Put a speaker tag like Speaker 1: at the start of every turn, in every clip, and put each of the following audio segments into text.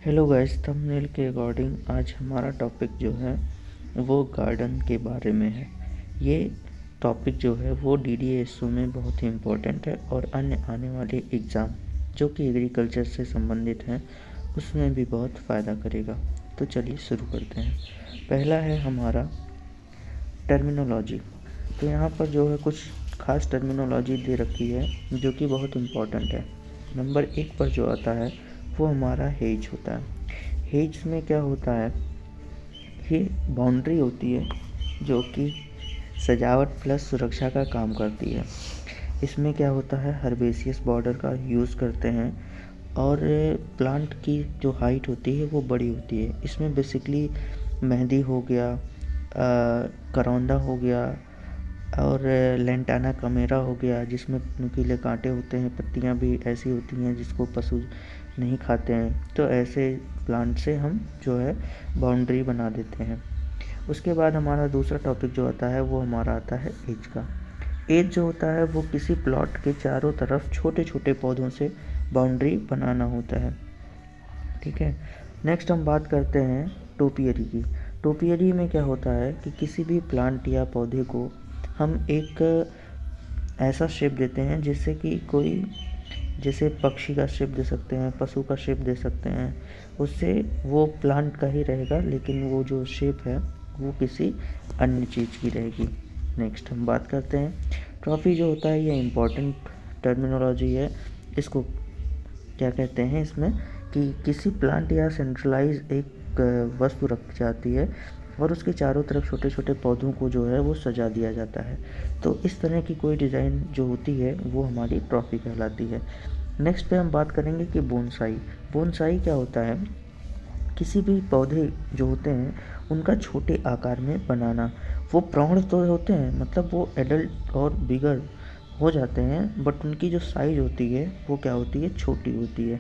Speaker 1: Hello guys, thumbnail के according आज हमारा टॉपिक जो है वो गार्डन के बारे में है। ये टॉपिक जो है वो डीडीएसओ में बहुत ही इम्पोर्टेंट है और अन्य आने वाले एग्ज़ाम जो कि एग्रीकल्चर से संबंधित हैं उसमें भी बहुत फ़ायदा करेगा। तो चलिए शुरू करते हैं। पहला है हमारा टर्मिनोलॉजी। तो यहाँ पर जो है कुछ खास टर्मिनोलॉजी दे रखी है जो कि बहुत इम्पोर्टेंट है। नंबर 1 पर जो आता है वो हमारा हेज होता है। हेज में क्या होता है, ये बाउंड्री होती है जो कि सजावट प्लस सुरक्षा का काम करती है। इसमें क्या होता है, हर्बेशियस बॉर्डर का यूज़ करते हैं और प्लांट की जो हाइट होती है वो बड़ी होती है। इसमें बेसिकली मेहंदी हो गया, करौंदा हो गया और लेंटाना कमेरा हो गया जिसमें नुकीले कांटे होते हैं। पत्तियां भी ऐसी होती हैं जिसको पशु नहीं खाते हैं। तो ऐसे प्लांट से हम जो है बाउंड्री बना देते हैं। उसके बाद हमारा दूसरा टॉपिक जो आता है वो हमारा आता है एज का। एज जो होता है वो किसी प्लॉट के चारों तरफ छोटे छोटे पौधों से बाउंड्री बनाना होता है। ठीक है। नेक्स्ट हम बात करते हैं टोपियरी की। टोपियरी में क्या होता है कि किसी भी प्लांट या पौधे को हम एक ऐसा शेप देते हैं जिससे कि कोई, जैसे पक्षी का शेप दे सकते हैं, पशु का शेप दे सकते हैं। उससे वो प्लांट का ही रहेगा लेकिन वो जो शेप है वो किसी अन्य चीज़ की रहेगी। नेक्स्ट हम बात करते हैं ट्रॉफी जो होता है, ये इम्पोर्टेंट टर्मिनोलॉजी है। इसको क्या कहते हैं इसमें कि किसी प्लांट या सेंट्रलाइज एक वस्तु रखी जाती है और उसके चारों तरफ छोटे छोटे पौधों को जो है वो सजा दिया जाता है। तो इस तरह की कोई डिज़ाइन जो होती है वो हमारी ट्रॉफी कहलाती है। नेक्स्ट पे हम बात करेंगे कि बोनसाई। बोनसाई क्या होता है, किसी भी पौधे जो होते हैं उनका छोटे आकार में बनाना। वो प्रौढ़ तो होते हैं, मतलब वो एडल्ट और बिगर हो जाते हैं, बट उनकी जो साइज़ होती है वो क्या होती है, छोटी होती है।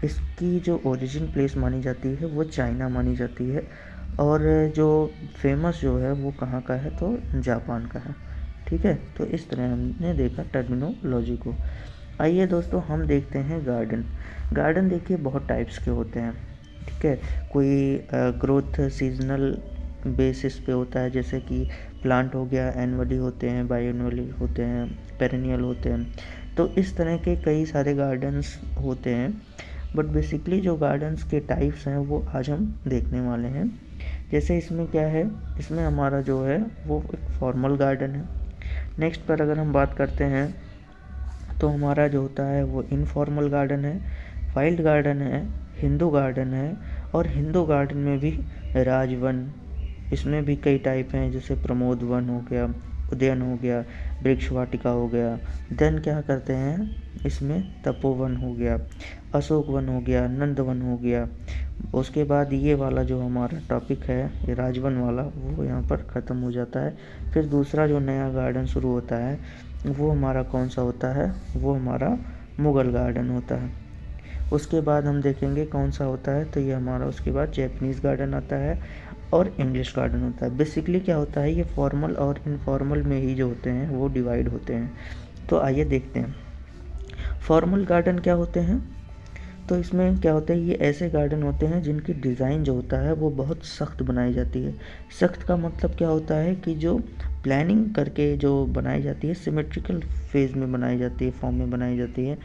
Speaker 1: इसकी जो ओरिजिन प्लेस मानी जाती है वो चाइना मानी जाती है और जो फेमस जो है वो कहाँ का है, तो जापान का है। ठीक है। तो इस तरह हमने देखा टर्मिनोलॉजी को। आइए दोस्तों हम देखते हैं गार्डन। गार्डन देखिए बहुत टाइप्स के होते हैं। ठीक है। कोई ग्रोथ सीजनल बेसिस पे होता है, जैसे कि प्लांट हो गया, एनुअली होते हैं, बाईएनुअली होते हैं, पेरेनियल होते हैं। तो इस तरह के कई सारे गार्डन्स होते हैं, बट बेसिकली जो गार्डन्स के टाइप्स हैं वो आज हम देखने वाले हैं। जैसे इसमें क्या है, इसमें हमारा जो है वो एक फॉर्मल गार्डन है। नेक्स्ट पर अगर हम बात करते हैं तो हमारा जो होता है वो इनफॉर्मल गार्डन है, वाइल्ड गार्डन है, हिंदू गार्डन है। और हिंदू गार्डन में भी राजवन, इसमें भी कई टाइप हैं, जैसे प्रमोद वन हो गया, उद्यान हो गया, वृक्ष वाटिका हो गया। देन क्या करते हैं इसमें तपोवन हो गया, अशोक वन हो गया, नंद वन हो गया। उसके बाद ये वाला जो हमारा टॉपिक है, ये राजवन वाला, वो यहाँ पर ख़त्म हो जाता है। फिर दूसरा जो नया गार्डन शुरू होता है वो हमारा कौन सा होता है, वो हमारा मुग़ल गार्डन होता है। उसके बाद हम देखेंगे कौन सा होता है, तो ये हमारा उसके बाद जैपनीज़ गार्डन आता है और इंग्लिश गार्डन होता है। बेसिकली क्या होता है, ये फॉर्मल और इनफॉर्मल में ही जो होते हैं वो डिवाइड होते हैं। तो आइए देखते हैं फॉर्मल गार्डन क्या होते हैं। तो इसमें क्या होता है, ये ऐसे गार्डन होते हैं जिनकी डिज़ाइन जो होता है वो बहुत सख्त बनाई जाती है। सख्त का मतलब क्या होता है कि जो प्लानिंग करके जो बनाई जाती है, सिमेट्रिकल फेज़ में बनाई जाती है, फॉर्म में बनाई जाती है।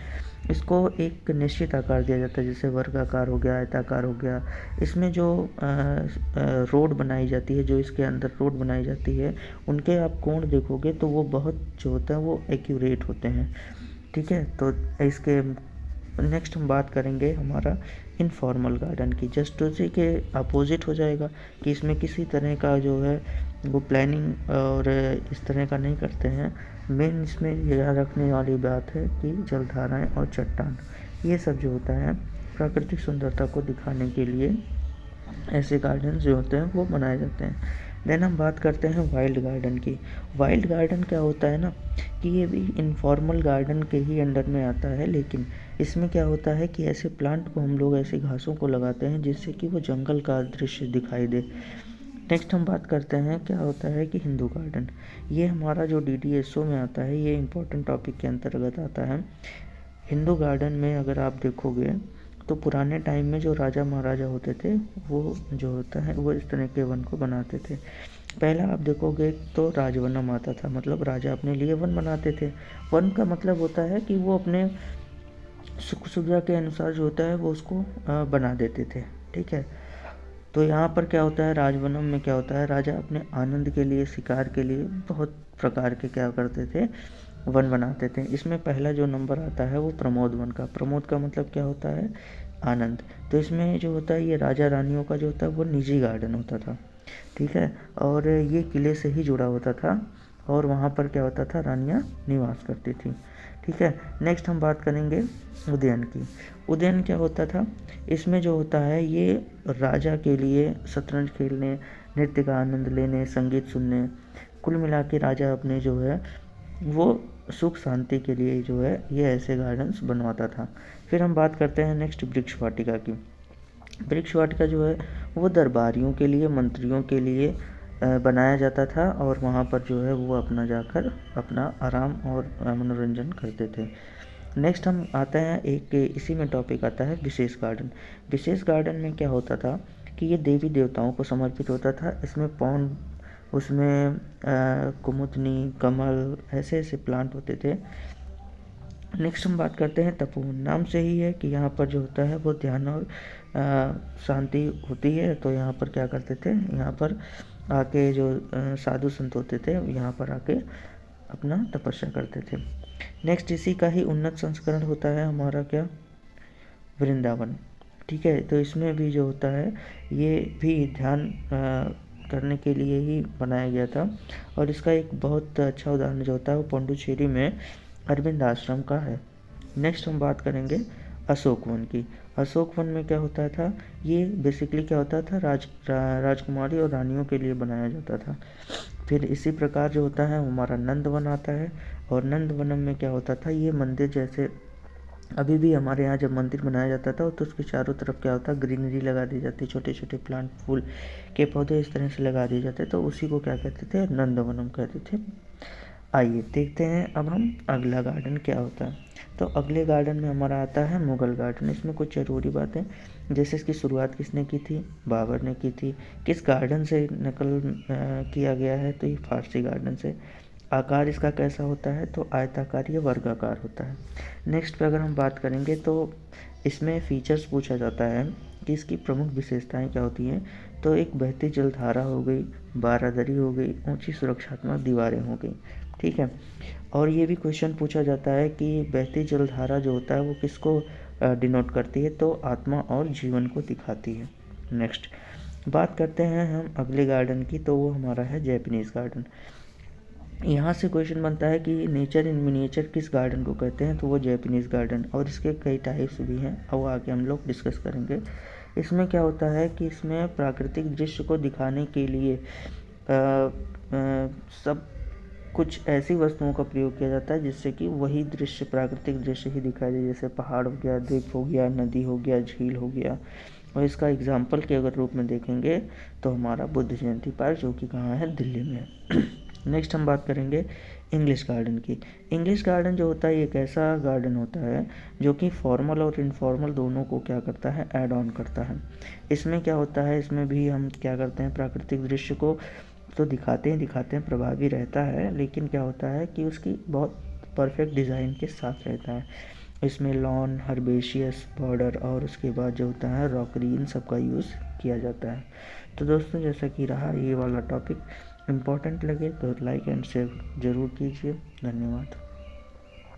Speaker 1: इसको एक निश्चित आकार दिया जाता है, जैसे वर्गाकार हो गया, आयताकार हो गया। इसमें जो रोड बनाई जाती है, जो इसके अंदर रोड बनाई जाती है, उनके आप कोण देखोगे तो वो बहुत जो होता है वो एक्यूरेट होते हैं। ठीक है। तो इसके नेक्स्ट हम बात करेंगे हमारा इनफॉर्मल गार्डन की। जस्ट उसी के अपोजिट हो जाएगा कि इसमें किसी तरह का जो है वो प्लानिंग और इस तरह का नहीं करते हैं। मेन इसमें यह रखने वाली बात है कि जलधाराएं और चट्टान, ये सब जो होता है प्राकृतिक सुंदरता को दिखाने के लिए ऐसे गार्डन जो होते हैं वो बनाए जाते हैं। देन हम बात करते हैं वाइल्ड गार्डन की। वाइल्ड गार्डन क्या होता है ना, कि ये भी इनफॉर्मल गार्डन के ही अंडर में आता है, लेकिन इसमें क्या होता है कि ऐसे प्लांट को हम लोग ऐसी घासों को लगाते हैं जिससे कि वो जंगल का दृश्य दिखाई दे। नेक्स्ट हम बात करते हैं क्या होता है कि हिंदू गार्डन। ये हमारा जो डीडीएसओ में आता है, ये इम्पोर्टेंट टॉपिक के अंतर्गत आता है। हिंदू गार्डन में अगर आप देखोगे तो पुराने टाइम में जो राजा महाराजा होते थे वो जो होता है वो इस तरह के वन को बनाते थे। पहला आप देखोगे तो राजवनम आता था, मतलब राजा अपने लिए वन बनाते थे। वन का मतलब होता है कि वो अपने सुख सुविधा के अनुसार जो होता है वो उसको बना देते थे। ठीक है, तो यहाँ पर क्या होता है, राजवनम में क्या होता है, राजा अपने आनंद के लिए, शिकार के लिए बहुत प्रकार के क्या करते थे, वन बनाते थे। इसमें पहला जो नंबर आता है वो प्रमोद वन का। प्रमोद का मतलब क्या होता है, आनंद। तो इसमें जो होता है ये राजा रानियों का जो होता है वो निजी गार्डन होता था। ठीक है, और ये किले से ही जुड़ा होता था और वहाँ पर क्या होता था, रानियाँ निवास करती थी। ठीक है, नेक्स्ट हम बात करेंगे उद्यान की। उद्यान क्या होता था, इसमें जो होता है ये राजा के लिए शतरंज खेलने, नृत्य का आनंद लेने, संगीत सुनने, कुल मिला के राजा अपने जो है वो सुख शांति के लिए जो है ये ऐसे गार्डन्स बनवाता था। फिर हम बात करते हैं नेक्स्ट वृक्ष वाटिका की। वृक्ष वाटिका जो है वो दरबारियों के लिए, मंत्रियों के लिए बनाया जाता था और वहाँ पर जो है वो अपना जाकर अपना आराम और मनोरंजन करते थे। नेक्स्ट हम आते हैं एक इसी में टॉपिक आता है विशेष गार्डन। विशेष गार्डन में क्या होता था कि ये देवी देवताओं को समर्पित होता था। इसमें पौंड, उसमें कुमुदनी, कमल, ऐसे ऐसे प्लांट होते थे। नेक्स्ट हम बात करते हैं तपोवन। नाम से ही है कि यहाँ पर जो होता है वो ध्यान और शांति होती है। तो यहाँ पर क्या करते थे, यहाँ पर आके जो साधु संत होते थे यहाँ पर आके अपना तपस्या करते थे। नेक्स्ट इसी का ही उन्नत संस्करण होता है हमारा क्या, वृंदावन। ठीक है, तो इसमें भी जो होता है ये भी ध्यान करने के लिए ही बनाया गया था और इसका एक बहुत अच्छा उदाहरण जो होता है वो पौंडुचेरी में अरविंद आश्रम का है। नेक्स्ट हम बात करेंगे अशोक वन की। अशोक वन में क्या होता था, ये बेसिकली क्या होता था, राजकुमारी और रानियों के लिए बनाया जाता था। फिर इसी प्रकार जो होता है हमारा नंद वन आता है और नंद वनम में क्या होता था, ये मंदिर जैसे अभी भी हमारे यहाँ जब मंदिर बनाया जाता था तो उसके चारों तरफ क्या होता, ग्रीनरी लगा दी जाती, छोटे छोटे प्लांट, फूल के पौधे इस तरह से लगा दिए जाते, तो उसी को क्या कहते थे, नंदवनम कहते थे। आइए देखते हैं अब हम अगला गार्डन क्या होता है। तो अगले गार्डन में हमारा आता है मुगल गार्डन। इसमें कुछ ज़रूरी बातें, जैसे इसकी शुरुआत किसने की थी, बाबर ने की थी। किस गार्डन से नकल किया गया है, तो ये फारसी गार्डन से। आकार इसका कैसा होता है, तो आयताकार या वर्गाकार होता है। नेक्स्ट पे अगर हम बात करेंगे तो इसमें फीचर्स पूछा जाता है कि इसकी प्रमुख विशेषताएं क्या होती हैं। तो एक बहती जलधारा हो गई, बारादरी हो गई, ऊंची सुरक्षात्मक दीवारें हो गई। ठीक है, और ये भी क्वेश्चन पूछा जाता है कि बहती जलधारा जो होता है वो किसको डिनोट करती है, तो आत्मा और जीवन को दिखाती है। नेक्स्ट बात करते हैं हम अगले गार्डन की, तो वो हमारा है जैपनीज़ गार्डन। यहाँ से क्वेश्चन बनता है कि नेचर इन मिनिएचर किस गार्डन को कहते हैं, तो वो जैपनीज़ गार्डन, और इसके कई टाइप्स भी हैं, अब आगे हम लोग डिस्कस करेंगे। इसमें क्या होता है कि इसमें प्राकृतिक दृश्य को दिखाने के लिए सब कुछ ऐसी वस्तुओं का प्रयोग किया जाता है जिससे कि वही दृश्य, प्राकृतिक दृश्य ही दिखाई दे, जैसे पहाड़ हो गया, द्वीप हो गया, नदी हो गया, झील हो गया। और इसका एग्जाम्पल के अगर रूप में देखेंगे तो हमारा बुद्ध जयंती पार्क, जो कि कहाँ है, दिल्ली में है। नेक्स्ट हम बात करेंगे इंग्लिश गार्डन की। इंग्लिश गार्डन जो होता है एक ऐसा गार्डन होता है जो कि फॉर्मल और इनफॉर्मल दोनों को क्या करता है, ऐड ऑन करता है। इसमें क्या होता है, इसमें भी हम क्या करते हैं, प्राकृतिक दृश्य को तो दिखाते हैं, प्रभावी रहता है, लेकिन क्या होता है कि उसकी बहुत परफेक्ट डिज़ाइन के साथ रहता है। इसमें लॉन, हर्बेशियस बॉर्डर और उसके बाद जो होता है रॉकरी, इन सब का यूज़ किया जाता है। तो दोस्तों जैसा कि रहा ये वाला टॉपिक इम्पोर्टेंट लगे तो लाइक एंड शेयर ज़रूर कीजिए। धन्यवाद।